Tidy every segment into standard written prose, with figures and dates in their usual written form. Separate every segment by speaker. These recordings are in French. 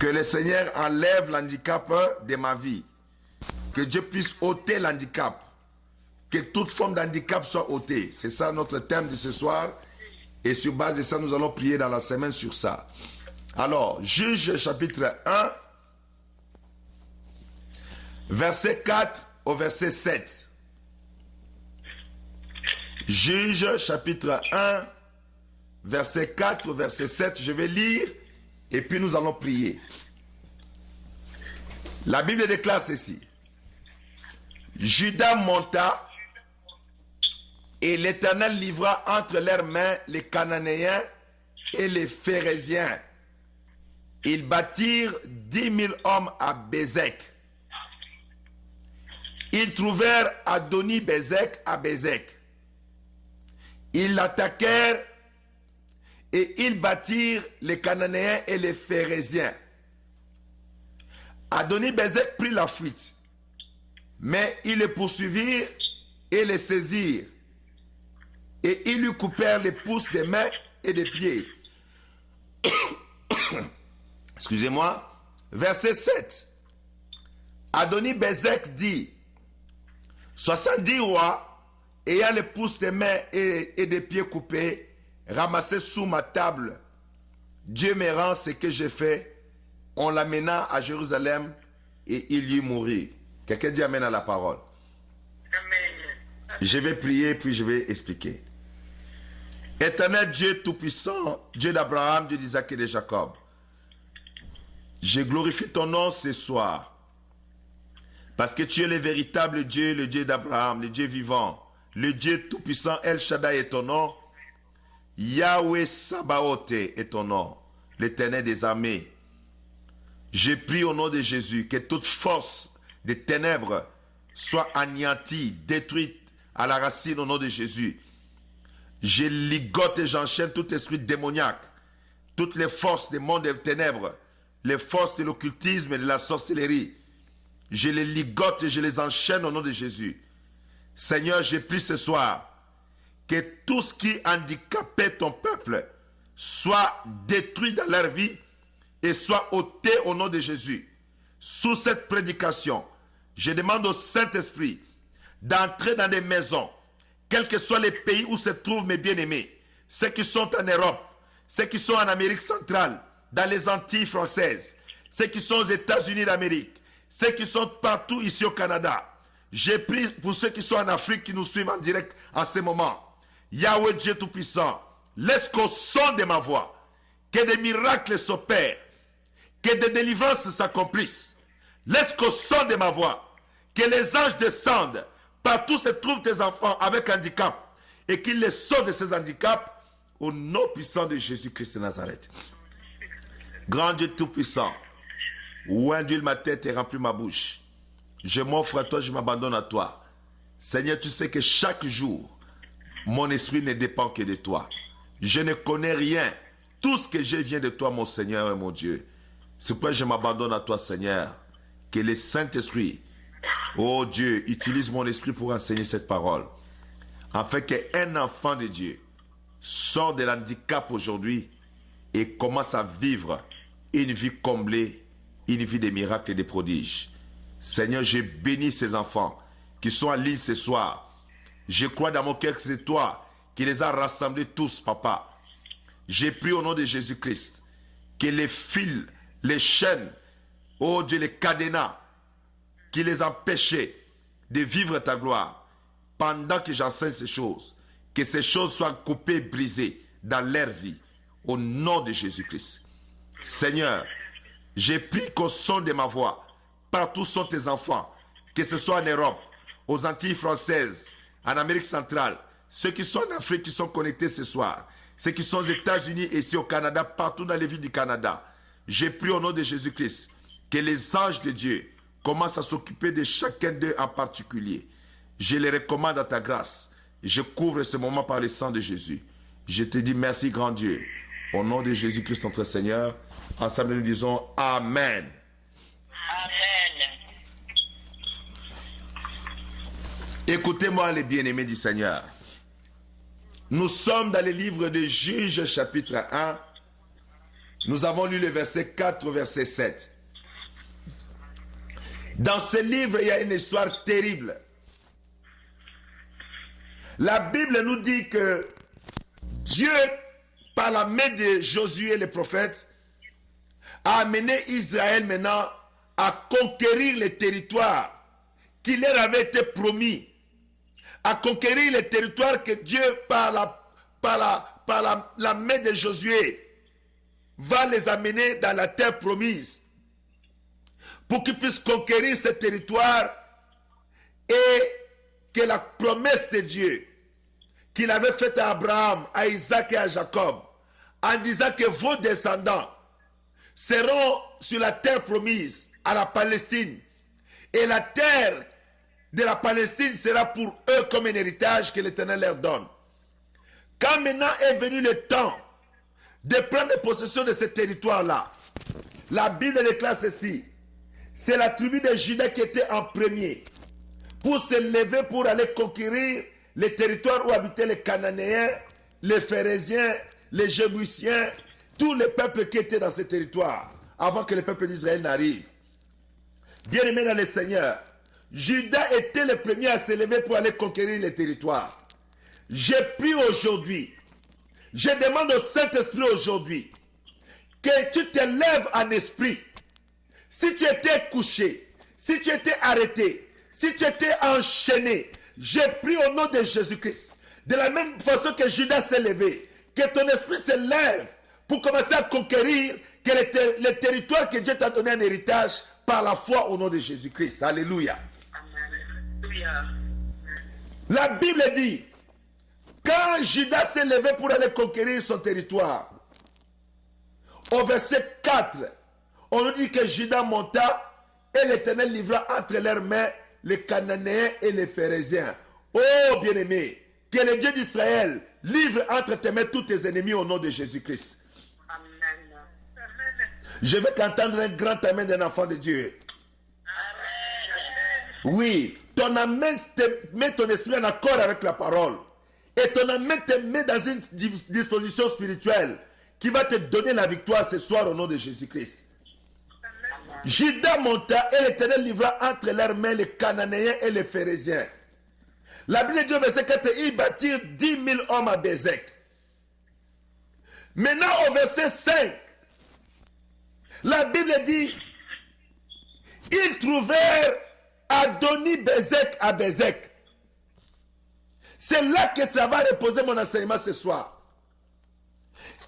Speaker 1: Que le Seigneur enlève l'handicap de ma vie. Que Dieu puisse ôter l'handicap. Que toute forme d'handicap soit ôtée. C'est ça notre thème de ce soir. Et sur base de ça, nous allons prier dans la semaine sur ça. Alors, Juge chapitre 1, verset 4 au verset 7. Juge chapitre 1, verset 4 au verset 7. Je vais lire et puis nous allons prier. La Bible déclare ceci. Judas monta et l'Éternel livra entre leurs mains les Cananéens et les Phérésiens. Ils bâtirent 10 000 hommes à Bézek. Ils trouvèrent Adoni-Bézek à Bézek. Ils l'attaquèrent et ils battirent les Cananéens et les Phérésiens. Adoni-Bézek prit la fuite, mais ils les poursuivirent et les saisirent. Et ils lui coupèrent les pouces des mains et des pieds. Excusez-moi. Verset 7. Adoni-Bézek dit, 70 rois, ayant les pouces des mains et des pieds coupés, ramassés sous ma table, Dieu me rend ce que j'ai fait. On l'amena à Jérusalem et il y mourut. Quelqu'un dit amen à la parole.
Speaker 2: Amen.
Speaker 1: Je vais prier puis je vais expliquer. Éternel Dieu Tout-Puissant, Dieu d'Abraham, Dieu d'Isaac et de Jacob, je glorifie ton nom ce soir. Parce que tu es le véritable Dieu, le Dieu d'Abraham, le Dieu vivant, le Dieu Tout-Puissant, El Shaddai est ton nom. Yahweh Sabaoth est ton nom, l'Éternel des armées. Je prie au nom de Jésus que toute force des ténèbres soit anéantie, détruite à la racine au nom de Jésus. Je ligote et j'enchaîne tout esprit démoniaque, toutes les forces des mondes des ténèbres, les forces de l'occultisme et de la sorcellerie. Je les ligote et je les enchaîne au nom de Jésus. Seigneur, je prie ce soir que tout ce qui handicapait ton peuple soit détruit dans leur vie et soit ôté au nom de Jésus. Sous cette prédication, je demande au Saint-Esprit d'entrer dans des maisons, quels que soient les pays où se trouvent mes bien-aimés, ceux qui sont en Europe, ceux qui sont en Amérique centrale, dans les Antilles françaises, ceux qui sont aux États-Unis d'Amérique, ceux qui sont partout ici au Canada. J'ai prié pour ceux qui sont en Afrique qui nous suivent en direct à ce moment. Yahweh Dieu Tout-Puissant, laisse qu'au son de ma voix, que des miracles s'opèrent, que des délivrances s'accomplissent. Laisse qu'au son de ma voix, que les anges descendent partout se trouvent tes enfants avec handicap et qu'ils les sortent de ces handicaps au nom puissant de Jésus-Christ de Nazareth. Grand Dieu Tout-Puissant, où induis ma tête et remplis ma bouche. Je m'offre à toi, je m'abandonne à toi. Seigneur, tu sais que chaque jour, mon esprit ne dépend que de toi. Je ne connais rien. Tout ce que j'ai vient de toi, mon Seigneur et mon Dieu. C'est pourquoi je m'abandonne à toi, Seigneur. Que le Saint-Esprit, oh Dieu, utilise mon esprit pour enseigner cette parole. Afin qu'un enfant de Dieu sorte de l'handicap aujourd'hui et commence à vivre une vie comblée, une vie de miracles et de prodiges. Seigneur, je bénis ces enfants qui sont en ligne ce soir. Je crois dans mon cœur que c'est toi qui les as rassemblés tous, papa. J'ai prié au nom de Jésus-Christ que les fils, les chaînes, oh Dieu, les cadenas qui les empêchaient de vivre ta gloire, pendant que j'enseigne ces choses, que ces choses soient coupées, brisées dans leur vie, au nom de Jésus-Christ. Seigneur, j'ai prié qu'au son de ma voix, partout sont tes enfants, que ce soit en Europe, aux Antilles françaises, en Amérique centrale, ceux qui sont en Afrique, qui sont connectés ce soir, ceux qui sont aux États-Unis et ici au Canada, partout dans les villes du Canada. J'ai prié au nom de Jésus-Christ que les anges de Dieu commencent à s'occuper de chacun d'eux en particulier. Je les recommande à ta grâce. Je couvre ce moment par le sang de Jésus. Je te dis merci, grand Dieu. Au nom de Jésus-Christ, notre Seigneur, ensemble nous disons Amen.
Speaker 2: Amen.
Speaker 1: Écoutez-moi les bien-aimés du Seigneur. Nous sommes dans le livre de Juges chapitre 1 Nous avons lu le verset 4, verset 7. Dans ce livre, il y a une histoire terrible. La Bible nous dit que Dieu, par la main de Josué le prophète, a amené Israël maintenant à conquérir les territoires qui leur avaient été promis, à conquérir les territoires que Dieu, par la main de Josué, va les amener dans la terre promise, pour qu'ils puissent conquérir ce territoire et que la promesse de Dieu qu'il avait faite à Abraham, à Isaac et à Jacob, en disant que vos descendants seront sur la terre promise, à la Palestine, et la terre de la Palestine sera pour eux comme un héritage que l'Éternel leur donne. Quand maintenant est venu le temps de prendre possession de ce territoire-là, la Bible déclare ceci: c'est la tribu de Juda qui était en premier pour se lever pour aller conquérir les territoires où habitaient les Cananéens, les Phérésiens, les Jébusiens, tous les peuples qui étaient dans ce territoire, avant que le peuple d'Israël n'arrive. Bien-aimés dans le Seigneur, Juda était le premier à se lever pour aller conquérir les territoires. J'ai pris aujourd'hui, je demande au Saint-Esprit aujourd'hui, que tu te lèves en esprit. Si tu étais couché, si tu étais arrêté, si tu étais enchaîné, j'ai pris au nom de Jésus-Christ, de la même façon que Judas s'est levé, que ton esprit se lève pour commencer à conquérir le territoire que Dieu t'a donné en héritage par la foi au nom de Jésus-Christ. Alléluia.
Speaker 2: Alléluia.
Speaker 1: La Bible dit, quand Judas s'est levé pour aller conquérir son territoire, au verset 4, on nous dit que Judas monta et l'Éternel livra entre leurs mains les Cananéens et les Phérésiens. Oh bien-aimé, que le Dieu d'Israël livre entre tes mains tous tes ennemis au nom de Jésus-Christ.
Speaker 2: Amen.
Speaker 1: Je veux qu'entendre un grand amen d'un enfant de Dieu.
Speaker 2: Amen.
Speaker 1: Oui, ton amen te met ton esprit en accord avec la parole. Et ton amen te met dans une disposition spirituelle qui va te donner la victoire ce soir au nom de Jésus-Christ. Judas monta et l'Éternel livra entre leurs mains les Cananéens et les Phérésiens. La Bible dit au verset 4, ils bâtirent 10 000 hommes à Bézek. Maintenant au verset 5, la Bible dit, ils trouvèrent Adoni-Bézek à Bézek. C'est là que ça va reposer mon enseignement ce soir.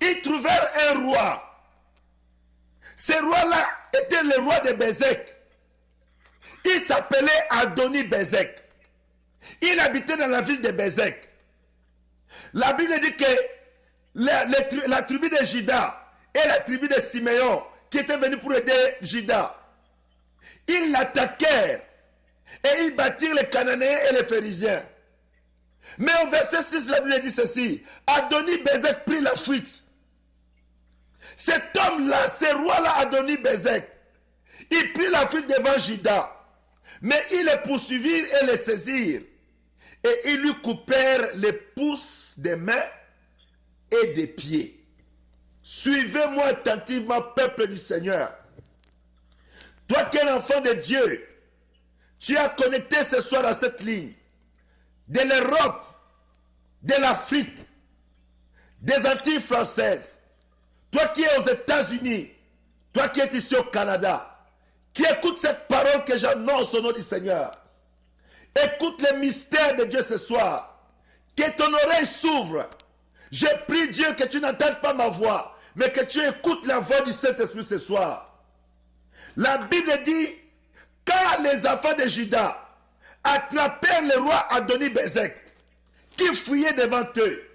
Speaker 1: Ils trouvèrent un roi. Ce roi-là était le roi de Bézek. Il s'appelait Adoni-Bézek. Il habitait dans la ville de Bézek. La Bible dit que la tribu de Juda et la tribu de Siméon qui étaient venus pour aider Juda, ils l'attaquèrent et ils battirent les Cananéens et les Phérésiens. Mais au verset 6, la Bible dit ceci: Adoni-Bézek prit la fuite. Cet homme-là, ce roi-là, Adoni-Bézek, il prit la fuite devant Juda. Mais ils les poursuivirent et les saisirent. Et ils lui coupèrent les pouces des mains et des pieds. Suivez-moi attentivement, peuple du Seigneur. Toi qui es l'enfant de Dieu, tu as connecté ce soir à cette ligne de l'Europe, de l'Afrique, des Antilles françaises. Toi qui es aux États-Unis, toi qui es ici au Canada, qui écoute cette parole que j'annonce au nom du Seigneur, écoute les mystères de Dieu ce soir, que ton oreille s'ouvre. Je prie Dieu que tu n'entendes pas ma voix, mais que tu écoutes la voix du Saint-Esprit ce soir. La Bible dit, quand les enfants de Juda attrapèrent le roi Adoni-Bézek, qui fuyait devant eux,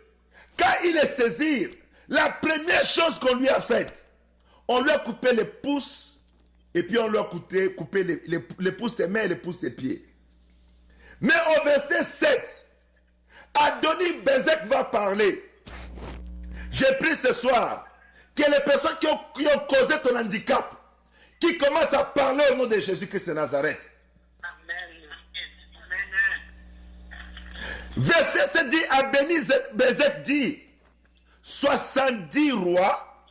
Speaker 1: quand ils les saisirent, la première chose qu'on lui a faite, on lui a coupé les pouces, et puis on lui a coupé les pouces des mains et les pouces des pieds. Mais au verset 7, Adoni-Bézek va parler. J'ai pris ce soir que les personnes qui ont causé ton handicap, qui commencent à parler au nom de Jésus-Christ de Nazareth.
Speaker 2: Amen.
Speaker 1: Verset 7 dit, Adoni-Bézek dit, 70 rois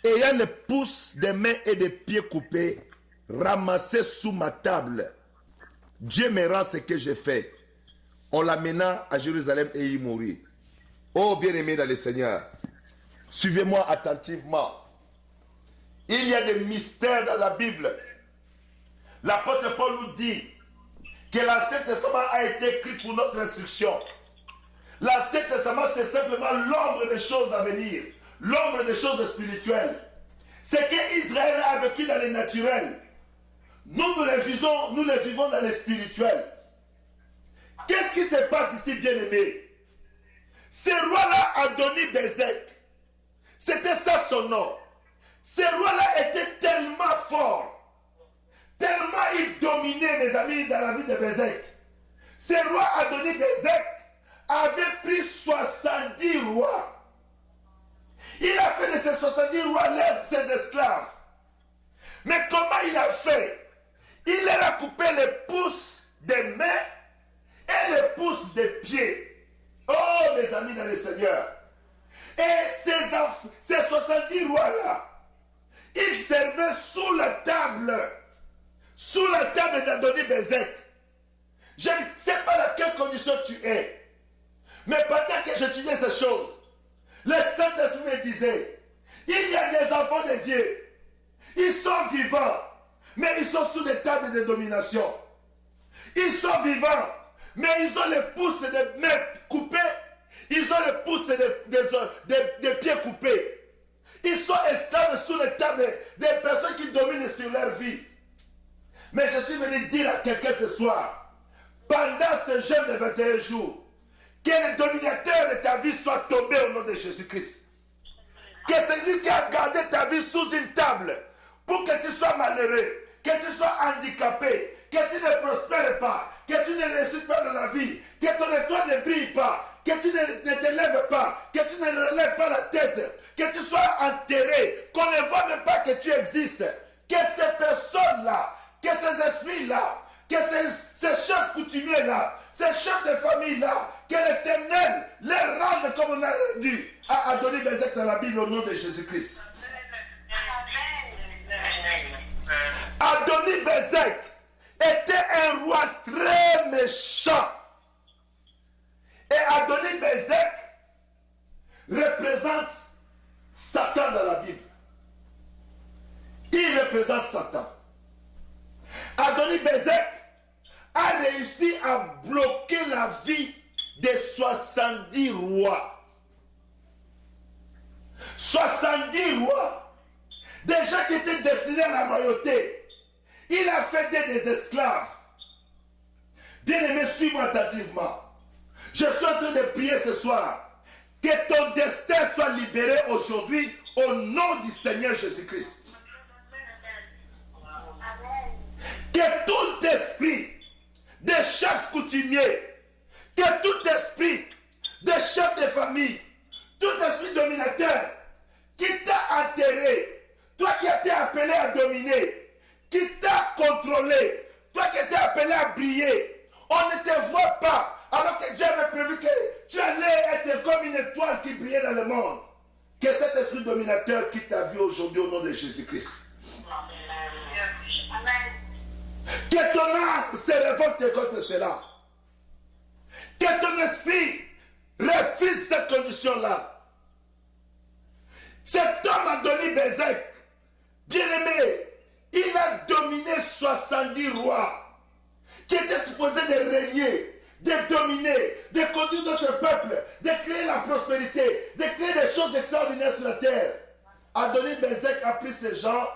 Speaker 1: ayant les pouces des mains et des pieds coupés, ramassés sous ma table. Dieu me rend ce que j'ai fait. On l'amena à Jérusalem et y mourit. Oh bien-aimé dans le Seigneur, suivez-moi attentivement. Il y a des mystères dans la Bible. L'apôtre Paul nous dit que l'Ancien Testament a été écrit pour notre instruction. L'Ancien Testament, c'est simplement l'ombre des choses à venir, l'ombre des choses spirituelles. C'est que Israël a vécu dans le naturel. Nous les vivons dans le spirituel. Qu'est-ce qui se passe ici, bien-aimé? Ce roi-là, Adoni-Bézek, c'était ça son nom. Ce roi-là était tellement fort, tellement il dominait, mes amis, dans la vie de Bézek. Ce roi Adoni-Bézek avait pris 70 rois. Il a fait de ces 70 rois ses esclaves. Mais comment il a fait? Il leur a coupé les pouces des mains et les pouces des pieds. Oh, mes amis dans le Seigneur. Et ces 70 rois-là, ils servaient sous la table d'Adoni-Bézek. Je ne sais pas dans quelle condition tu es, mais pendant que j'étudiais ces choses, le Saint-Esprit me disait, il y a des enfants de Dieu, ils sont vivants, mais ils sont sous des tables de domination. Ils sont vivants, mais ils ont les pouces des mains coupés, ils ont les pouces des pieds coupés. Ils sont esclaves sous les tables des personnes qui dominent sur leur vie. Mais je suis venu dire à quelqu'un ce soir, pendant ce jeûne de 21 jours, que le dominateur de ta vie soit tombé au nom de Jésus-Christ. Que celui qui a gardé ta vie sous une table pour que tu sois malheureux, que tu sois handicapé, que tu ne prospères pas, que tu ne réussisses pas dans la vie, que ton étoile ne brille pas, que tu ne te lèves pas, que tu ne relèves pas la tête, que tu sois enterré, qu'on ne voit même pas que tu existes, que ces personnes-là, que ces esprits-là, que ces chefs coutumiers-là, ces chefs de famille-là, que l'Éternel les rende comme on a rendu à Adoni-Bézek dans la Bible au nom de Jésus-Christ. Adoni-Bézek était un roi très méchant. Et Adoni-Bézek représente Satan dans la Bible. Il représente Satan. Adoni-Bézek a réussi à bloquer la vie des 70 rois. 70 rois, des gens qui étaient destinés à la royauté. Il a fait des esclaves. Bien-aimé, suis-moi attentivement. Je suis en train de prier ce soir que ton destin soit libéré aujourd'hui au nom du Seigneur Jésus-Christ. Que tout esprit de chef coutumier, que tout esprit de chef de famille, tout esprit dominateur qui t'a enterré, toi qui as été appelé à dominer, qui t'a contrôlé, toi qui as été appelé à briller, on ne te voit pas, alors que Dieu avait prévu que tu allais être comme une étoile qui brillait dans le monde. Que cet esprit dominateur quitte ta vie aujourd'hui au nom de Jésus-Christ. Que ton âme se révolte contre cela. Que ton esprit refuse cette condition-là. Cet homme Adoni-Bézek, bien-aimé, il a dominé 70 rois qui étaient supposés de régner, de dominer, de conduire notre peuple, de créer la prospérité, de créer des choses extraordinaires sur la terre. Adoni-Bézek a pris ces gens,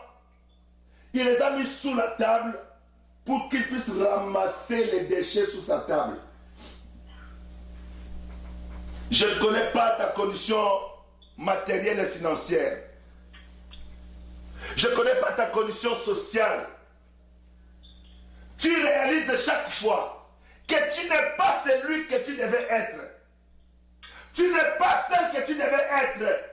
Speaker 1: il les a mis sous la table pour qu'ils puissent ramasser les déchets sous sa table. Je ne connais pas ta condition matérielle et financière. Je ne connais pas ta condition sociale. Tu réalises chaque fois que tu n'es pas celui que tu devais être. Tu n'es pas celle que tu devais être.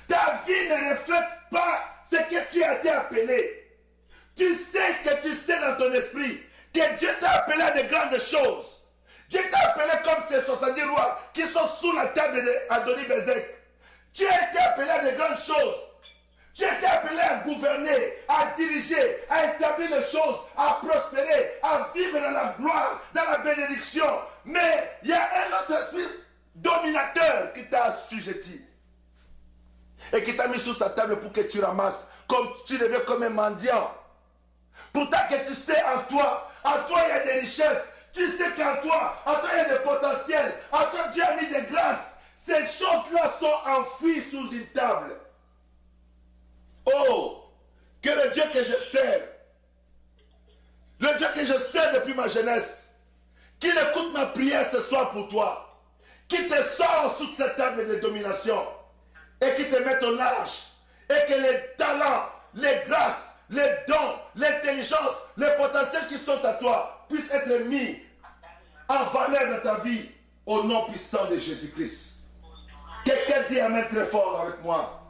Speaker 1: Ta vie ne reflète pas ce que tu as été appelé. Tu sais que tu sais dans ton esprit que Dieu t'a appelé à de grandes choses. Dieu t'a appelé comme ces 70 rois qui sont sous la table d'Adoni-Bézek. Tu as été appelé à de grandes choses. Tu as été appelé à gouverner, à diriger, à établir les choses, à prospérer, à vivre dans la gloire, dans la bénédiction. Mais il y a un autre esprit dominateur qui t'a assujetti et qui t'a mis sur sa table pour que tu ramasses, comme tu deviens comme un mendiant. Pourtant que tu sais en toi il y a des richesses. Tu sais qu'en toi il y a des potentiels. En toi Dieu a mis des grâces. Ces choses-là sont enfouies sous une table. Oh, que le Dieu que je sers, le Dieu que je sers depuis ma jeunesse, qu'il écoute ma prière ce soir pour toi, qui te sort sous cette table de domination et qui te mette au large, et que les talents, les grâces, les dons, l'intelligence, les potentiels qui sont à toi puissent être mis en valeur dans ta vie au nom puissant de Jésus-Christ. Quelqu'un dit amen très fort avec moi.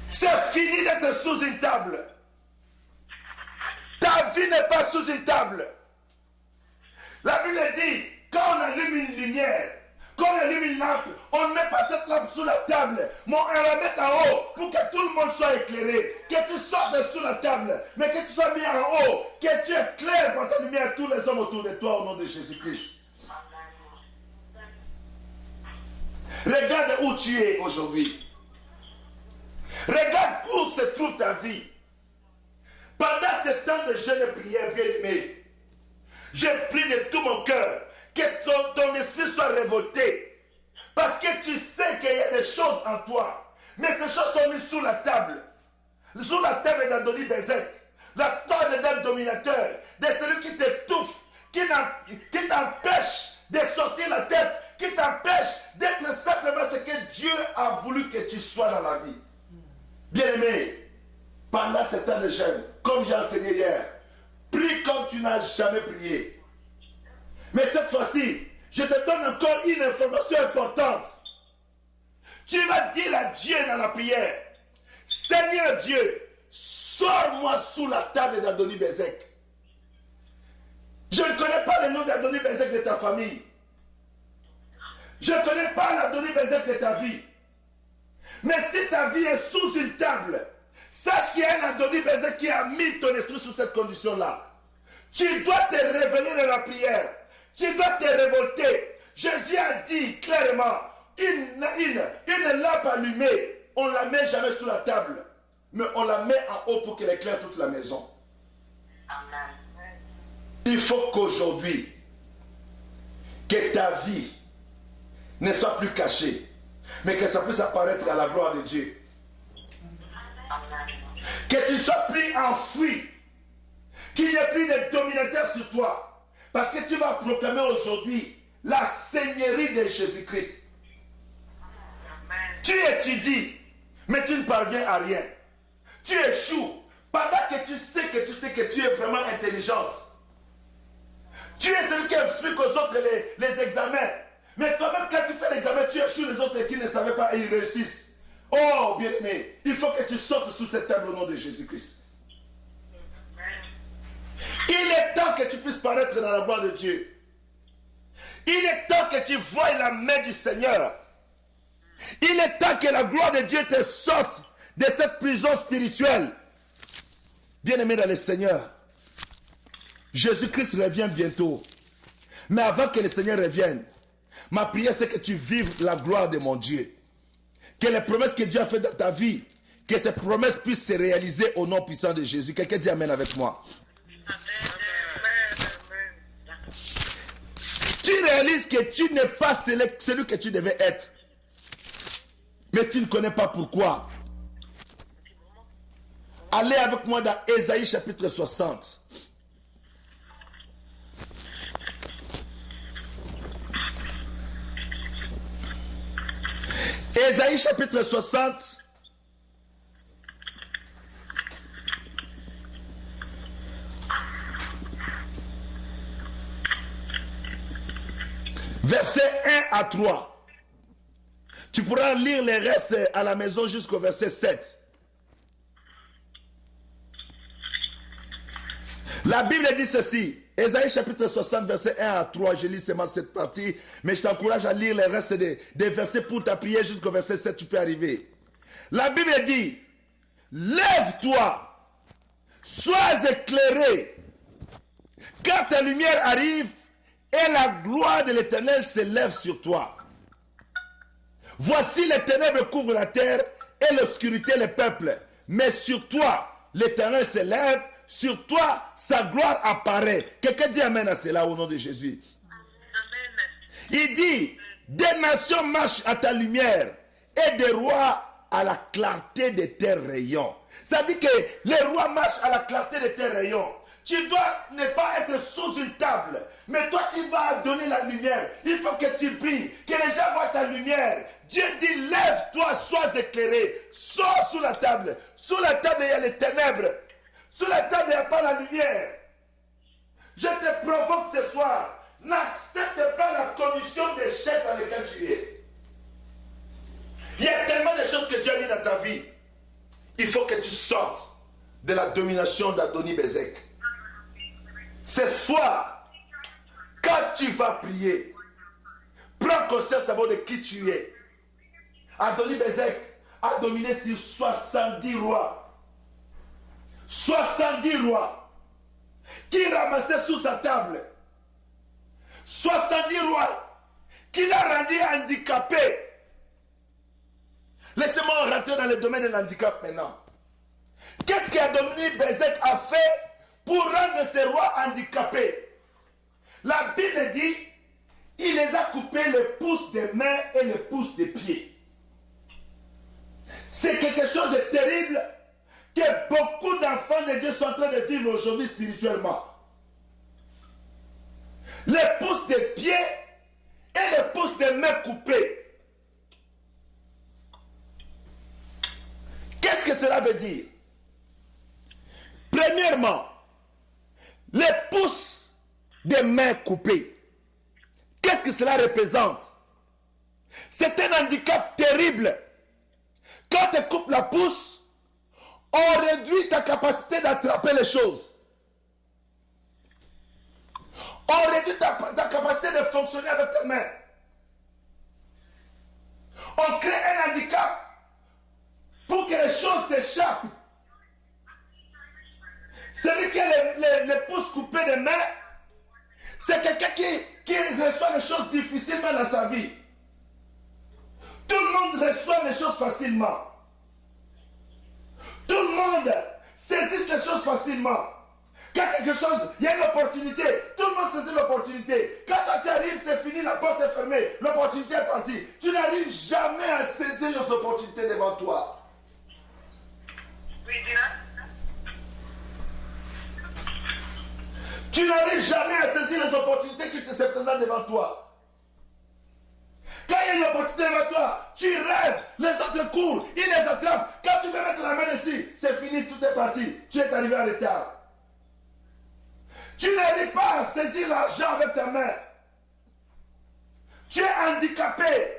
Speaker 1: C'est fini d'être sous une table. Ta vie n'est pas sous une table. La Bible dit, quand on allume une lumière, quand on allume une lampe, on ne met pas cette lampe sous la table, mais on la met en haut pour que tout le monde soit éclairé. Que tu sortes sous la table, mais que tu sois mis en haut, que tu éclaires par ta lumière tous les hommes autour de toi au nom de Jésus-Christ. Regarde où tu es aujourd'hui. Regarde où se trouve ta vie. Pendant ce temps de jeûne et prière, bien-aimé, je prie de tout mon cœur que ton esprit soit révolté. Parce que tu sais qu'il y a des choses en toi. Mais ces choses sont mises sous la table. Sous la table d'Adoni Bezek. La table d'un dominateur. De celui qui t'étouffe. Qui t'empêche de sortir la tête. Qui t'empêche d'être simplement ce que Dieu a voulu que tu sois dans la vie. Bien-aimé, pendant ce temps de jeûne, comme j'ai enseigné hier, prie comme tu n'as jamais prié. Mais cette fois-ci, je te donne encore une information importante. Tu vas dire à Dieu dans la prière, Seigneur Dieu, sors-moi sous la table d'Adoni Bezek. Je ne connais pas le nom d'Adoni Bezek de ta famille. Je ne connais pas l'Adoni Bezek de ta vie. Mais si ta vie est sous une table, sache qu'il y a un Adoni Bezek qui a mis ton esprit sous cette condition-là. Tu dois te révéler dans la prière. Tu dois te révolter. Jésus a dit clairement, une lampe allumée, on ne la met jamais sous la table, mais on la met en haut pour qu'elle éclaire toute la maison.
Speaker 2: Amen.
Speaker 1: Il faut qu'aujourd'hui, que ta vie ne soit plus cachée, mais que ça puisse apparaître à la gloire de Dieu.
Speaker 2: Amen.
Speaker 1: Que tu sois pris enfoui, qu'il n'y ait plus de dominateur sur toi. Parce que tu vas proclamer aujourd'hui la seigneurie de Jésus-Christ. Tu étudies, mais tu ne parviens à rien. Tu échoues, pendant que tu sais que tu es vraiment intelligente. Tu es celui qui explique aux autres les examens. Mais toi-même, quand tu fais l'examen, tu échoues les autres qui ne savaient pas et ils réussissent. Oh, bien-aimé, il faut que tu sortes sous cette table au nom de Jésus-Christ. Il est temps que tu puisses paraître dans la gloire de Dieu. Il est temps que tu voies la main du Seigneur. Il est temps que la gloire de Dieu te sorte de cette prison spirituelle. Bien-aimé dans le Seigneur, Jésus-Christ revient bientôt. Mais avant que le Seigneur revienne, ma prière c'est que tu vives la gloire de mon Dieu. Que les promesses que Dieu a faites dans ta vie, que ces promesses puissent se réaliser au nom puissant de Jésus. Quelqu'un dit amen avec moi. Tu réalises que tu n'es pas celui que tu devais être. Mais tu ne connais pas pourquoi. Allez avec moi dans Ésaïe chapitre 60. Ésaïe chapitre 60. Verset 1 à 3. Tu pourras lire les restes à la maison jusqu'au verset 7. La Bible dit ceci. Ésaïe chapitre 60, verset 1 à 3. Je lis seulement cette partie, mais je t'encourage à lire le reste des versets pour ta prière jusqu'au verset 7, tu peux arriver. La Bible dit, lève-toi, sois éclairé, car ta lumière arrive et la gloire de l'Éternel s'élève sur toi. Voici les ténèbres couvrent la terre et l'obscurité les peuples, mais sur toi l'Éternel s'élève, sur toi sa gloire apparaît. Quelqu'un dit amen à cela au nom de Jésus.
Speaker 2: Amen.
Speaker 1: Il dit, des nations marchent à ta lumière et des rois à la clarté de tes rayons. Ça dit que les rois marchent à la clarté de tes rayons. Tu dois ne pas être sous une table, mais toi tu vas donner la lumière. Il faut que tu brilles, que les gens voient ta lumière. Dieu dit, lève-toi, sois éclairé. Sors sous la table. Sous la table, il y a les ténèbres. Sous la table, il n'y a pas la lumière. Je te provoque ce soir. N'accepte pas la condition d'échec dans laquelle tu es. Il y a tellement de choses que Dieu a mis dans ta vie. Il faut que tu sortes de la domination d'Adoni-Bézek. Ce soir, quand tu vas prier, prends conscience d'abord de qui tu es. Adoni-Bézek a dominé sur 70 rois. 70 rois qui ramassaient sous sa table. 70 rois qui l'a rendu handicapé. Laissez-moi rentrer dans le domaine de l'handicap maintenant. Qu'est-ce qu'Adoni-Bézek a fait pour rendre ces rois handicapés? La Bible dit, il les a coupés les pouces des mains et les pouces des pieds. C'est quelque chose de terrible que beaucoup d'enfants de Dieu sont en train de vivre aujourd'hui spirituellement. Les pouces des pieds et les pouces des mains coupés. Qu'est-ce que cela veut dire? Premièrement, les pouces des mains coupées. Qu'est-ce que cela représente? C'est un handicap terrible. Quand tu coupes la pouce, on réduit ta capacité d'attraper les choses. On réduit ta capacité de fonctionner avec tes mains. On crée un handicap pour que les choses t'échappent. Celui qui a les pouces coupés des mains, c'est quelqu'un qui reçoit les choses difficilement dans sa vie. Tout le monde reçoit les choses facilement. Tout le monde saisit les choses facilement. Quand quelque chose, il y a une opportunité, tout le monde saisit l'opportunité. Quand toi tu arrives, c'est fini, la porte est fermée, l'opportunité est partie. Tu n'arrives jamais à saisir les opportunités devant toi.
Speaker 2: Oui, dis-le.
Speaker 1: Tu n'arrives jamais à saisir les opportunités qui se présentent devant toi. Quand il y a une opportunité devant toi, tu rêves, les autres courent, ils les attrapent. Quand tu veux mettre la main dessus, c'est fini, tout est parti. Tu es arrivé en retard. Tu n'arrives pas à saisir l'argent avec ta main. Tu es handicapé.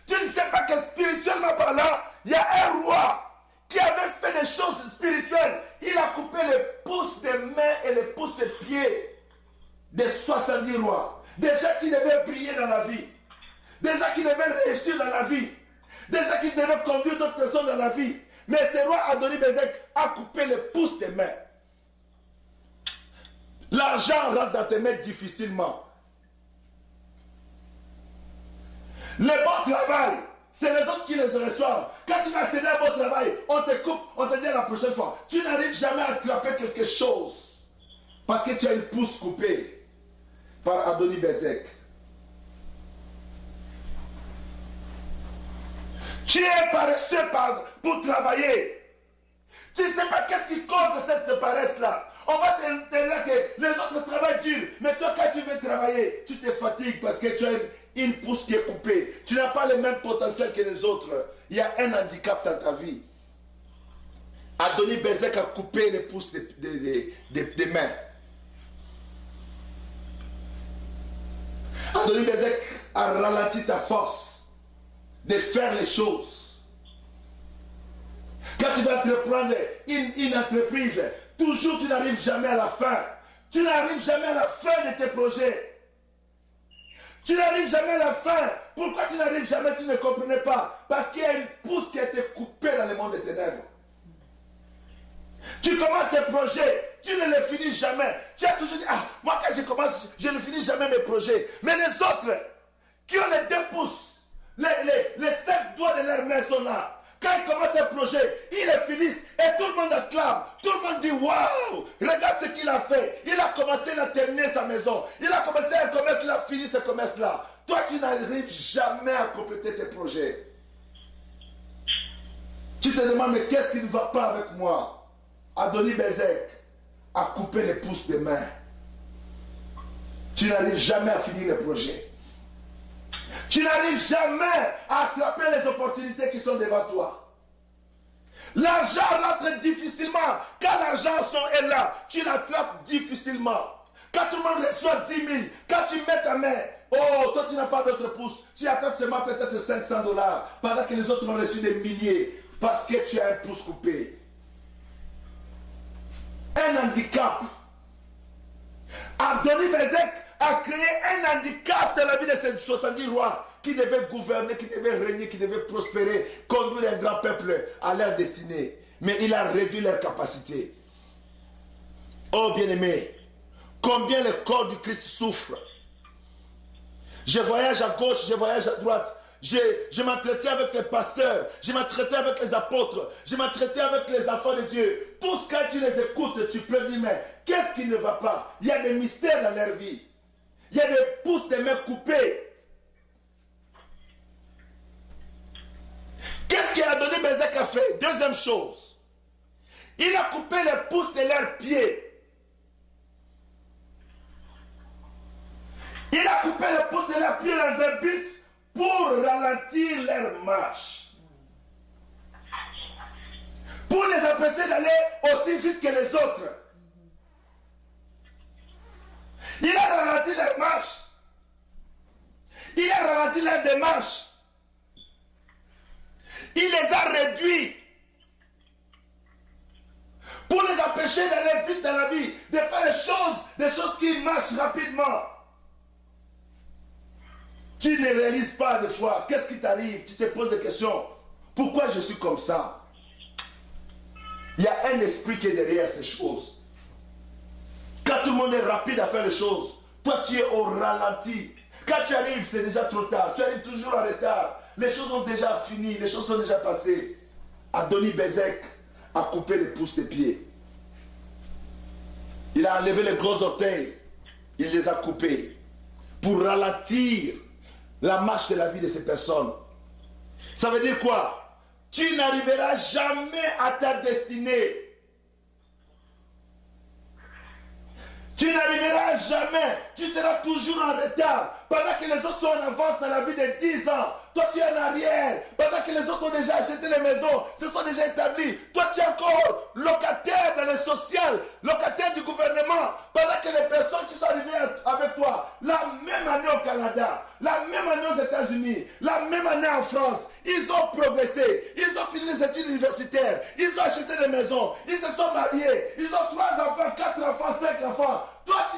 Speaker 1: Tu ne sais pas que spirituellement parlant, il y a un roi qui avait fait des choses spirituelles. Il a coupé les pouces des mains et les pouces des pieds des 70 rois. Des gens qui devaient briller dans la vie. Des gens qui devaient réussir dans la vie. Des gens qui devaient conduire d'autres personnes dans la vie. Mais ce roi Adoni-Bézek a coupé les pouces des mains. L'argent rentre dans tes mains difficilement. Le bon travail, c'est les autres qui les reçoivent. Quand tu vas accéder à un bon travail, on te coupe, on te dit la prochaine fois. Tu n'arrives jamais à attraper quelque chose. Parce que tu as une pouce coupée par Adoni-Bézek. Tu es paresseux pour travailler. Tu ne sais pas qu'est-ce qui cause cette paresse-là. On va te dire que les autres travaillent dur. Mais toi, quand tu veux travailler, tu te fatigues parce que tu as une pouce qui est coupée. Tu n'as pas le même potentiel que les autres. Il y a un handicap dans ta vie. Adoni-Bézek a coupé les pouces des mains. Adoni-Bézek a ralenti ta force de faire les choses. Quand tu vas entreprendre une entreprise, toujours tu n'arrives jamais à la fin. Tu n'arrives jamais à la fin de tes projets. Tu n'arrives jamais à la fin. Pourquoi tu n'arrives jamais? Tu ne comprenais pas. Parce qu'il y a une pousse qui a été coupée dans le monde des ténèbres. Tu commences tes projets, tu ne les finis jamais. Tu as toujours dit, ah, moi quand je commence, je ne finis jamais mes projets. Mais les autres, qui ont les 2 pouces, les 5 doigts de leurs mains sont là. Quand ils commencent un projet, ils les finissent et tout le monde acclame. Tout le monde dit waouh, regarde ce qu'il a fait. Il a commencé, il a terminé sa maison. Il a commencé un commerce, il a fini ce commerce-là. Toi, tu n'arrives jamais à compléter tes projets. Tu te demandes, mais qu'est-ce qui ne va pas avec moi? Adoni Bezek a coupé les pouces des mains. Tu n'arrives jamais à finir le projet. Tu n'arrives jamais à attraper les opportunités qui sont devant toi. L'argent rentre difficilement. Quand l'argent est là, tu l'attrapes difficilement. Quand tout le monde reçoit 10 000, quand tu mets ta main, oh, toi tu n'as pas d'autres pouces, tu attrapes seulement peut-être $500, pendant que les autres ont reçu des milliers, parce que tu as un pouce coupé. Un handicap. Adoni Bezek a créé un handicap dans la vie de ces 70 rois qui devaient gouverner, qui devaient régner, qui devaient prospérer, conduire un grand peuple à leur destinée. Mais il a réduit leur capacité. Oh bien-aimé, combien le corps du Christ souffre. Je voyage à gauche, je voyage à droite. Je m'entretiens avec les pasteurs, je m'entretiens avec les apôtres, je m'entretiens avec les enfants de Dieu. Tous quand tu les écoutes, tu peux dire, mais qu'est-ce qui ne va pas? Il y a des mystères dans leur vie. Il y a des pouces de mains coupés. Qu'est-ce qu'il a donné Bezek a fait? Deuxième chose. Il a coupé les pouces de leurs pieds. Il a coupé les pouces de leurs pieds dans un but pour ralentir leur marche. Pour les empêcher d'aller aussi vite que les autres. Il a ralenti leur marche. Il a ralenti leur démarche. Il les a réduits. Pour les empêcher d'aller vite dans la vie. De faire des choses qui marchent rapidement. Tu ne réalises pas des fois. Qu'est-ce qui t'arrive? Tu te poses des questions. Pourquoi je suis comme ça? Il y a un esprit qui est derrière ces choses. Quand tout le monde est rapide à faire les choses, toi tu es au ralenti. Quand tu arrives, c'est déjà trop tard. Tu arrives toujours en retard. Les choses ont déjà fini, les choses sont déjà passées. Adoni Bezek a coupé les pouces des pieds. Il a enlevé les gros orteils. Il les a coupés pour ralentir la marche de la vie de ces personnes. Ça veut dire quoi? Tu n'arriveras jamais à ta destinée. Tu n'arriveras jamais. Tu seras toujours en retard. Pendant que les autres sont en avance dans la vie de 10 ans. Toi, tu es en arrière. Pendant que les autres ont déjà acheté les maisons, se sont déjà établis. Toi, tu es encore locataire dans le social, locataire du gouvernement. Pendant que les personnes qui sont arrivées avec toi, la même année au Canada, la même année aux États-Unis, la même année en France, ils ont progressé. Ils ont fini les études universitaires. Ils ont acheté des maisons. Ils se sont mariés. Ils ont 3 enfants, 4 enfants, 5 enfants. Toi,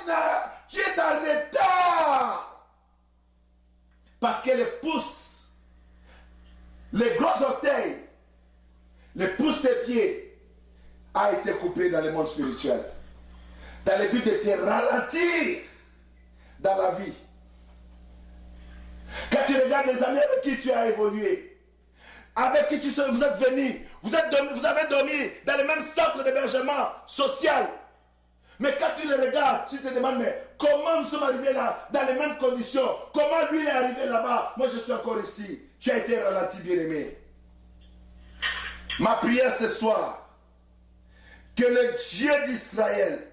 Speaker 1: tu es en retard. Parce que les pouces, les gros orteils, les pouces des pieds a été coupé dans le monde spirituel. Dans le but de te ralentir dans la vie. Quand tu regardes les amis avec qui tu as évolué, avec qui vous êtes venus, vous avez dormi dans le même centre d'hébergement social. Mais quand tu les regardes, tu te demandes, mais comment nous sommes arrivés là, dans les mêmes conditions? Comment lui est arrivé là-bas? Moi, je suis encore ici. Tu as été ralenti, bien-aimé. Ma prière ce soir, que le Dieu d'Israël,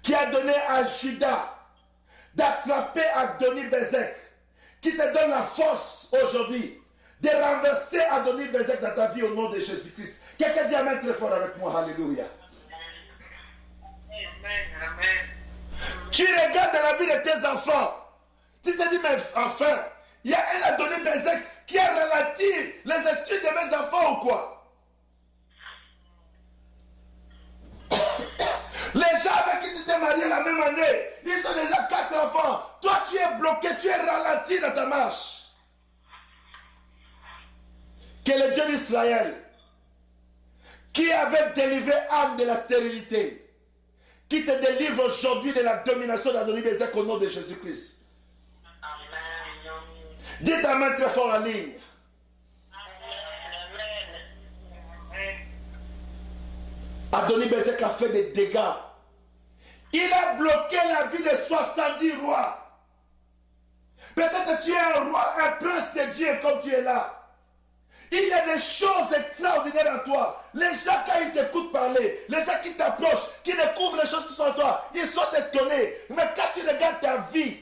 Speaker 1: qui a donné à Judas d'attraper Adoni Bezek, qui te donne la force aujourd'hui de renverser Adoni Bezek dans ta vie au nom de Jésus-Christ. Quelqu'un dit amen très fort avec moi. Alléluia.
Speaker 2: Amen, amen.
Speaker 1: Tu regardes dans la vie de tes enfants. Tu te dis, mais enfin, il y a un Adoni Bezek qui a ralenti les études de mes enfants ou quoi? mariés la même année. Ils ont déjà 4 enfants. Toi, tu es bloqué, tu es ralenti dans ta marche. Que le Dieu d'Israël, qui avait délivré Anne de la stérilité, qui te délivre aujourd'hui de la domination d'Adoni-Bézek au nom de Jésus-Christ. Dites amen très fort en ligne. Adoni-Bézek a fait des dégâts. Il a bloqué la vie de 70 rois. Peut-être tu es un roi, un prince de Dieu comme tu es là. Il y a des choses extraordinaires en toi. Les gens, quand ils t'écoutent parler, les gens qui t'approchent, qui découvrent les choses qui sont en toi, ils sont étonnés. Mais quand tu regardes ta vie,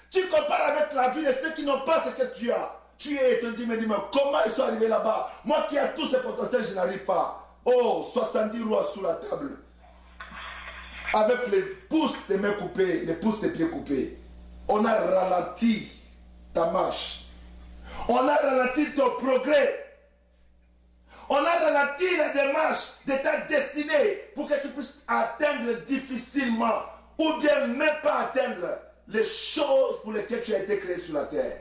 Speaker 1: tu compares avec la vie de ceux qui n'ont pas ce que tu as. Tu es étonné, mais dis-moi, comment ils sont arrivés là-bas? Moi qui ai tout ce potentiel, je n'arrive pas. Oh, 70 rois sous la table. Avec les pouces des mains coupés, les pouces des pieds coupés. On a ralenti ta marche. On a ralenti ton progrès. On a ralenti la démarche de ta destinée pour que tu puisses atteindre difficilement ou bien même pas atteindre les choses pour lesquelles tu as été créé sur la terre.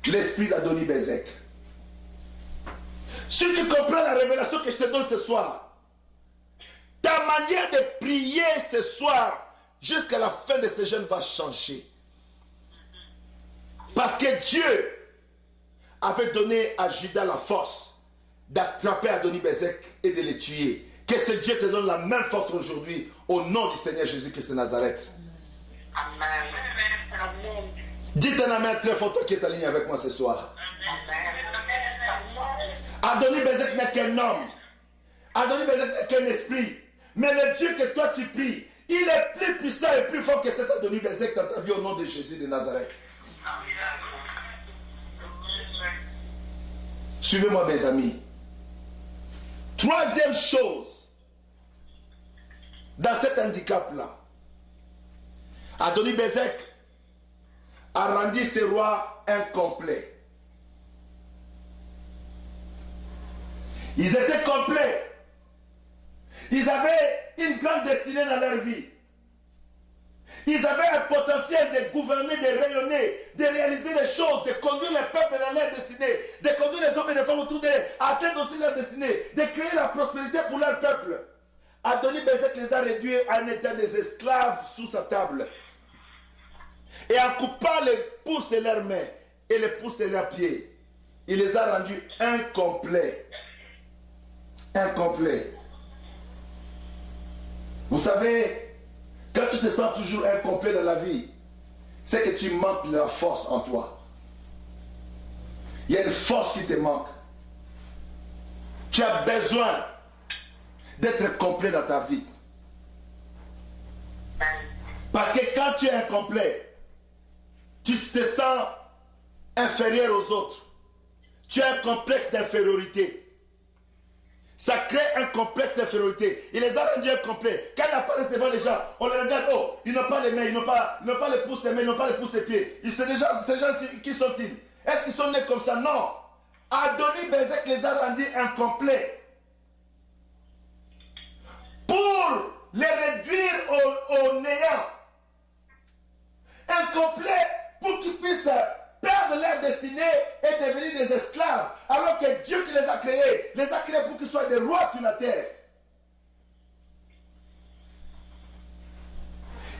Speaker 1: L'esprit d'Adoni-Bézek. Si tu comprends la révélation que je te donne ce soir, ta manière de prier ce soir jusqu'à la fin de ce jeûne va changer. Parce que Dieu avait donné à Judas la force d'attraper Adoni-Bézek et de les tuer. Que ce Dieu te donne la même force aujourd'hui au nom du Seigneur Jésus-Christ de Nazareth.
Speaker 2: Amen. Amen.
Speaker 1: Dites un amen très fort, toi qui es aligné avec moi ce soir. Adoni-Bézek n'est qu'un homme. Adoni-Bézek n'est qu'un esprit. Mais le Dieu que toi tu pries, il est plus puissant et plus fort que cet Adoni-Bézek dans ta vie au nom de Jésus de Nazareth. Suivez-moi mes amis. Troisième chose, dans cet handicap-là, Adoni-Bézek a rendu ses rois incomplets. Ils étaient complets. Ils avaient une grande destinée dans leur vie. Ils avaient un potentiel de gouverner, de rayonner, de réaliser des choses, de conduire le peuple dans leur destinée, de conduire les hommes et les femmes autour d'eux, à atteindre aussi leur destinée, de créer la prospérité pour leur peuple. Adoni-Bézek les a réduits à un état des esclaves sous sa table. Et en coupant les pouces de leurs mains et les pouces de leurs pieds, il les a rendus incomplets. Incomplets. Vous savez, quand tu te sens toujours incomplet dans la vie, c'est que tu manques de la force en toi. Il y a une force qui te manque. Tu as besoin d'être complet dans ta vie. Parce que quand tu es incomplet, tu te sens inférieur aux autres. Tu as un complexe d'infériorité. Ça crée un complexe d'infériorité. Il les a rendus incomplets. Quand ils apparaissent devant les gens, on les regarde, oh, ils n'ont pas les mains, ils n'ont pas les pouces des mains, ils n'ont pas les pouces des pieds. Ces gens, qui sont-ils? Est-ce qu'ils sont nés comme ça? Non. Adoni-Bézek les a rendus incomplets. Pour les réduire au néant. Incomplets pour qu'ils puissent perdre leur destinée et devenir des esclaves, alors que Dieu qui les a créés pour qu'ils soient des rois sur la terre.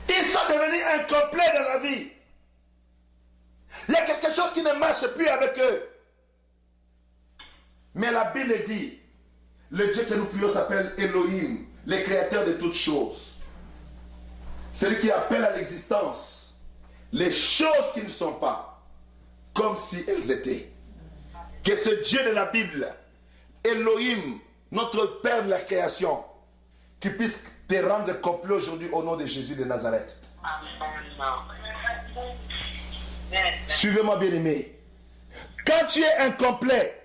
Speaker 1: Ils sont devenus incomplets dans la vie. Il y a quelque chose qui ne marche plus avec eux. Mais la Bible dit, le Dieu que nous prions s'appelle Elohim, le créateur de toutes choses. Celui qui appelle à l'existence les choses qui ne sont pas comme si elles étaient. Que ce Dieu de la Bible, Elohim, notre Père de la création, qui puisse te rendre complet aujourd'hui au nom de Jésus de Nazareth. Suivez-moi bien aimé. Quand tu es incomplet,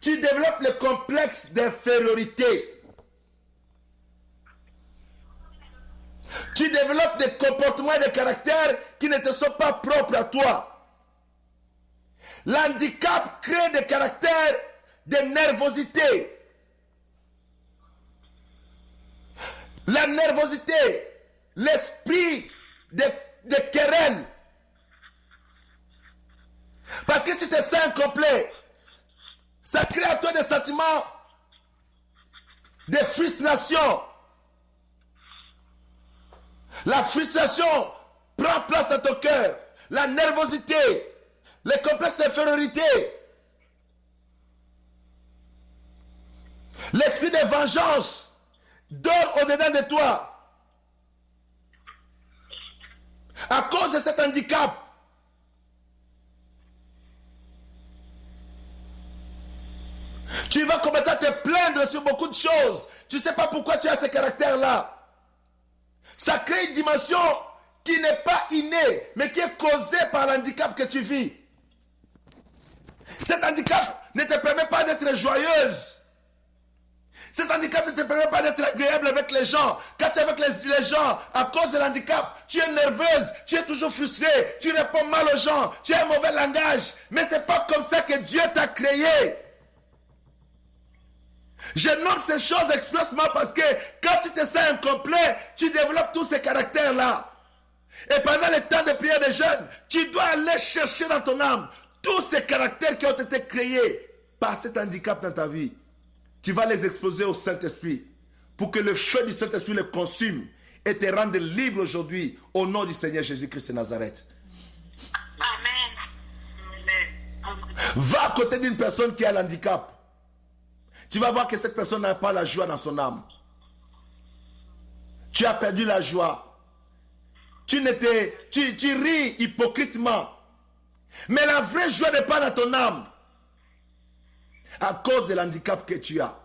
Speaker 1: tu développes le complexe d'infériorité. Tu développes des comportements et des caractères qui ne te sont pas propres à toi. L'handicap crée des caractères de nervosité. la nervosité, l'esprit de querelle. Parce que tu te sens incomplet. Ça crée à toi des sentiments de frustration. La frustration prend place dans ton cœur. La nervosité, les complexes d'infériorité, l'esprit de vengeance dort au-dedans de toi. À cause de cet handicap, tu vas commencer à te plaindre sur beaucoup de choses. Tu ne sais pas pourquoi tu as ce caractère-là. Ça crée une dimension qui n'est pas innée, mais qui est causée par l'handicap que tu vis. Cet handicap ne te permet pas d'être joyeuse. Cet handicap ne te permet pas d'être agréable avec les gens. Quand tu es avec les gens, à cause de l'handicap, tu es nerveuse, tu es toujours frustrée, tu réponds mal aux gens, tu as un mauvais langage. Mais ce n'est pas comme ça que Dieu t'a créé. Je nomme ces choses expressement parce que quand tu te sens incomplet, tu développes tous ces caractères-là. Et pendant le temps de prière des jeunes, tu dois aller chercher dans ton âme tous ces caractères qui ont été créés par cet handicap dans ta vie. Tu vas les exposer au Saint-Esprit pour que le feu du Saint-Esprit les consume et te rende libre aujourd'hui au nom du Seigneur Jésus-Christ de Nazareth.
Speaker 2: Amen.
Speaker 1: Va à côté d'une personne qui a l'handicap. Tu vas voir que cette personne n'a pas la joie dans son âme. Tu as perdu la joie. Tu ris hypocritement. Mais la vraie joie n'est pas dans ton âme. À cause de l'handicap que tu as.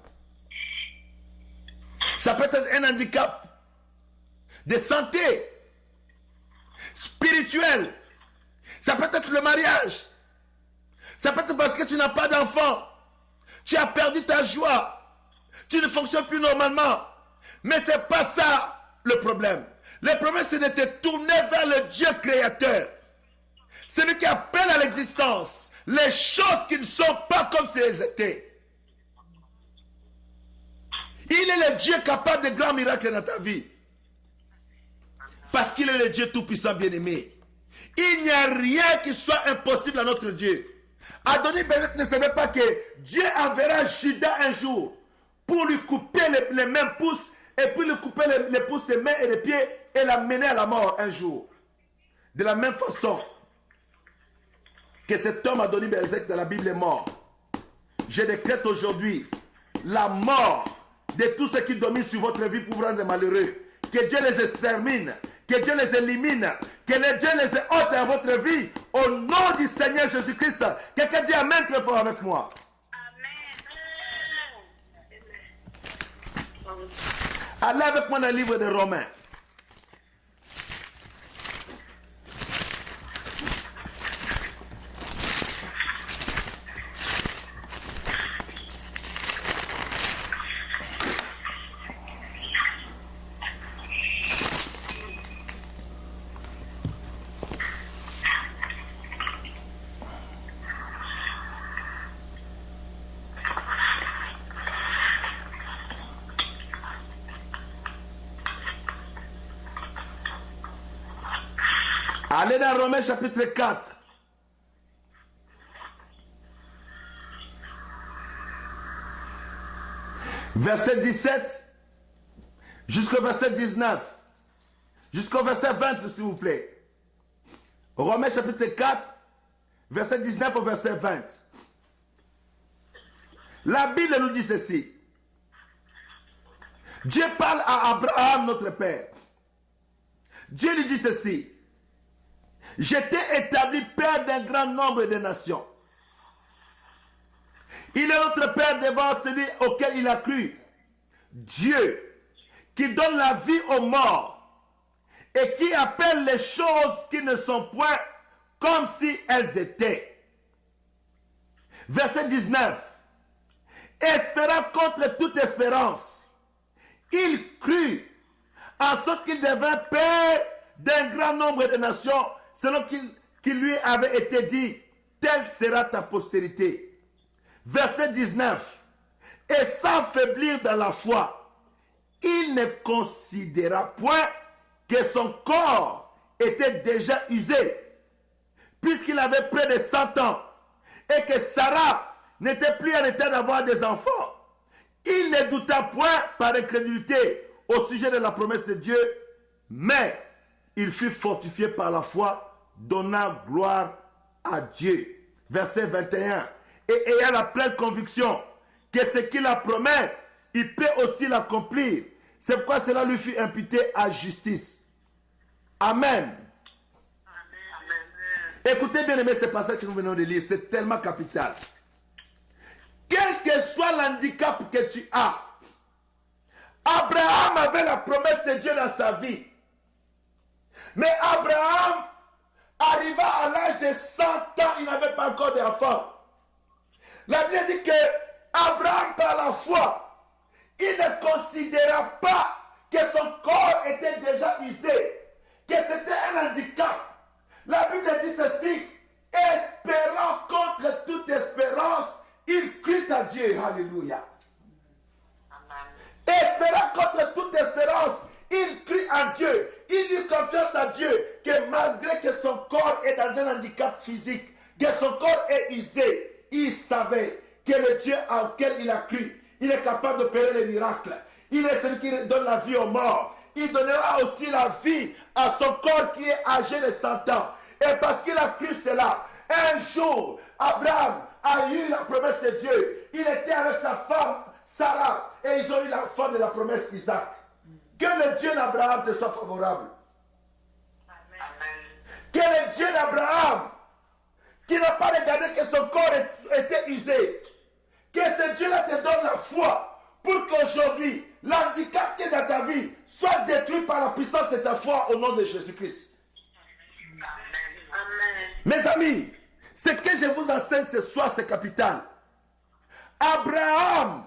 Speaker 1: Ça peut être un handicap de santé, spirituel. Ça peut être le mariage. Ça peut être parce que tu n'as pas d'enfant. Tu as perdu ta joie. Tu ne fonctionnes plus normalement. Mais ce n'est pas ça le problème. Le problème, c'est de te tourner vers le Dieu créateur. Celui qui appelle à l'existence les choses qui ne sont pas comme si elles étaient. Il est le Dieu capable de grands miracles dans ta vie. Parce qu'il est le Dieu tout-puissant bien-aimé. Il n'y a rien qui soit impossible à notre Dieu. Adonis-Bézek ne savait pas que Dieu enverra Judas un jour pour lui couper les mains pouces et puis lui couper les pouces des mains et des pieds et l'amener à la mort un jour. De la même façon que cet homme Adonis-Bézek de la Bible est mort. Je décrète aujourd'hui la mort de tous ceux qui dominent sur votre vie pour vous rendre malheureux. Que Dieu les extermine, que Dieu les élimine, que Dieu les ôte à votre vie au nom du Seigneur Jésus-Christ. Quelqu'un dit Amen très fort avec moi.
Speaker 2: Amen.
Speaker 1: Allez avec moi dans le livre de Romains. Allez dans Romains chapitre 4. Verset 17 jusqu'au verset 19. Jusqu'au verset 20, s'il vous plaît. Romains chapitre 4, verset 19 au verset 20. La Bible nous dit ceci. Dieu parle à Abraham, notre père. Dieu lui dit ceci. Je t'ai établi père d'un grand nombre de nations. Il est notre père devant celui auquel il a cru. Dieu qui donne la vie aux morts et qui appelle les choses qui ne sont point comme si elles étaient. Verset 19. Espérant contre toute espérance, il crut en sorte qu'il devint père d'un grand nombre de nations, selon qu'il lui avait été dit, telle sera ta postérité. Verset 19. Et sans faiblir dans la foi, il ne considéra point que son corps était déjà usé, puisqu'il avait près de 100 ans, et que Sarah n'était plus en état d'avoir des enfants. Il ne douta point par incrédulité au sujet de la promesse de Dieu, mais il fut fortifié par la foi, donnant gloire à Dieu. Verset 21. Et ayant la pleine conviction que ce qu'il a promis, il peut aussi l'accomplir. C'est pourquoi cela lui fut imputé à justice. Amen. Écoutez bien aimé ce passage que nous venons de lire, c'est tellement capital. Quel que soit l'handicap que tu as, Abraham avait la promesse de Dieu dans sa vie. Mais Abraham arriva à l'âge de 100 ans, il n'avait pas encore d'enfant. La Bible dit que Abraham, par la foi, il ne considéra pas que son corps était déjà usé, que c'était un handicap. La Bible dit ceci: espérant contre toute espérance, il crut à Dieu. Alléluia. Espérant contre toute espérance, il crut à Dieu. Il eut confiance à Dieu que malgré que son corps est dans un handicap physique, que son corps est usé, il savait que le Dieu en lequel il a cru, il est capable d'opérer les miracles. Il est celui qui donne la vie aux morts. Il donnera aussi la vie à son corps qui est âgé de 100 ans. Et parce qu'il a cru cela, un jour, Abraham a eu la promesse de Dieu. Il était avec sa femme Sarah et ils ont eu la forme de la promesse Isaac. Que le Dieu d'Abraham te soit favorable.
Speaker 2: Amen.
Speaker 1: Que le Dieu d'Abraham, qui n'a pas regardé que son corps était usé, que ce Dieu-là te donne la foi pour qu'aujourd'hui, l'handicap qui est dans ta vie soit détruit par la puissance de ta foi au nom de Jésus-Christ.
Speaker 2: Amen.
Speaker 1: Mes amis, ce que je vous enseigne ce soir, c'est capital. Abraham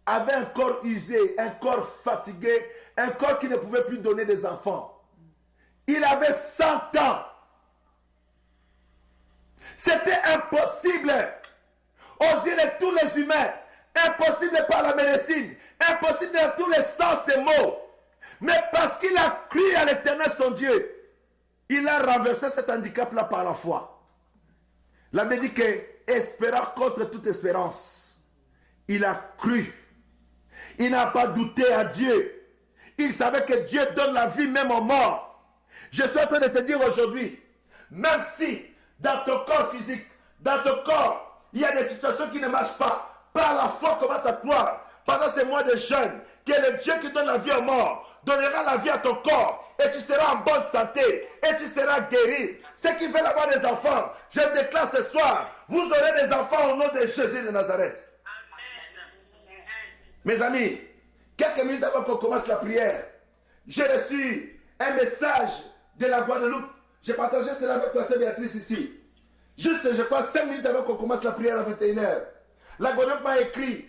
Speaker 1: avait un corps usé, un corps fatigué, un corps qui ne pouvait plus donner des enfants. Il avait 100 ans. C'était impossible aux yeux de tous les humains, impossible par la médecine, impossible dans tous les sens des mots. Mais parce qu'il a cru à l'Éternel son Dieu, il a renversé cet handicap-là par la foi. La Bible dit que, espérant contre toute espérance, il a cru. Il n'a pas douté à Dieu. Il savait que Dieu donne la vie même aux morts. Je suis en train de te dire aujourd'hui, même si dans ton corps physique, dans ton corps, il y a des situations qui ne marchent pas, par la foi commence à croire, pendant ces mois de jeûne, que le Dieu qui donne la vie aux morts donnera la vie à ton corps, et tu seras en bonne santé, et tu seras guéri. Ceux qui veulent avoir des enfants, je déclare ce soir, vous aurez des enfants au nom de Jésus de Nazareth. Mes amis, quelques minutes avant qu'on commence la prière, j'ai reçu un message de la Guadeloupe. J'ai partagé cela avec la sœur Béatrice ici. Juste, je crois, 5 minutes avant qu'on commence la prière à 21h. La Guadeloupe m'a écrit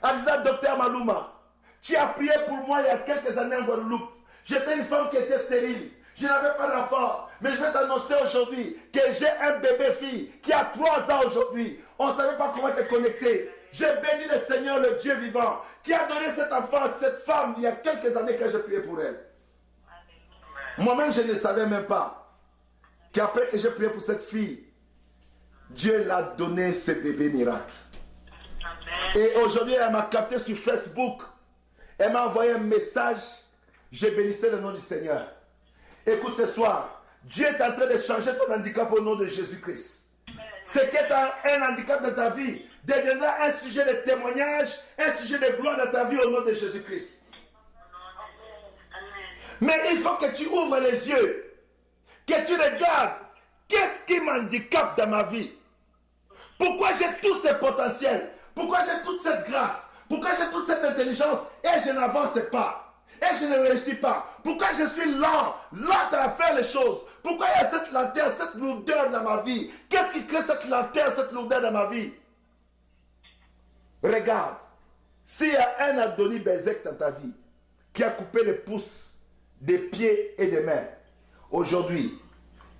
Speaker 1: en disant: Docteur Malouma, tu as prié pour moi il y a quelques années en Guadeloupe. J'étais une femme qui était stérile. Je n'avais pas d'enfant. Mais je vais t'annoncer aujourd'hui que j'ai un bébé fille qui a 3 ans aujourd'hui. On ne savait pas comment te connecter. J'ai béni le Seigneur, le Dieu vivant, qui a donné cet enfant à cette femme il y a quelques années que j'ai prié pour elle. Moi-même, je ne savais même pas qu'après que j'ai prié pour cette fille, Dieu l'a donné ce bébé miracle. Et aujourd'hui, elle m'a capté sur Facebook. Elle m'a envoyé un message. Je bénissais le nom du Seigneur. Écoute ce soir, Dieu est en train de changer ton handicap au nom de Jésus-Christ. Ce qui est un handicap de ta vie deviendra un sujet de témoignage, un sujet de gloire dans ta vie au nom de Jésus-Christ. Mais il faut que tu ouvres les yeux, que tu regardes qu'est-ce qui m'handicape dans ma vie. Pourquoi j'ai tout ce potentiel? Pourquoi j'ai toute cette grâce? Pourquoi j'ai toute cette intelligence et je n'avance pas? Et je ne réussis pas? Pourquoi je suis lent à faire les choses? Pourquoi il y a cette lenteur, cette lourdeur dans ma vie? Qu'est-ce qui crée cette lenteur, cette lourdeur dans ma vie? Regarde, s'il y a un Adoni Bezek dans ta vie qui a coupé les pouces des pieds et des mains, aujourd'hui,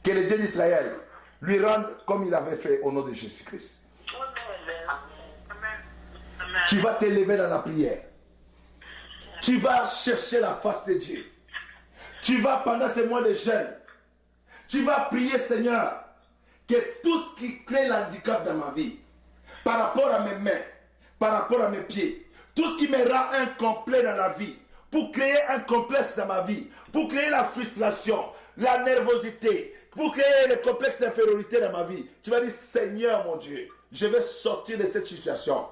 Speaker 1: que le Dieu d'Israël lui rende comme il avait fait au nom de Jésus-Christ. Tu vas t'élever dans la prière. Tu vas chercher la face de Dieu. Tu vas, pendant ces mois de jeûne, tu vas prier, Seigneur, que tout ce qui crée l'handicap dans ma vie, par rapport à mes mains, par rapport à mes pieds, tout ce qui me rend incomplet dans la vie, pour créer un complexe dans ma vie, pour créer la frustration, la nervosité, pour créer le complexe d'infériorité dans ma vie, tu vas dire, Seigneur mon Dieu, je vais sortir de cette situation.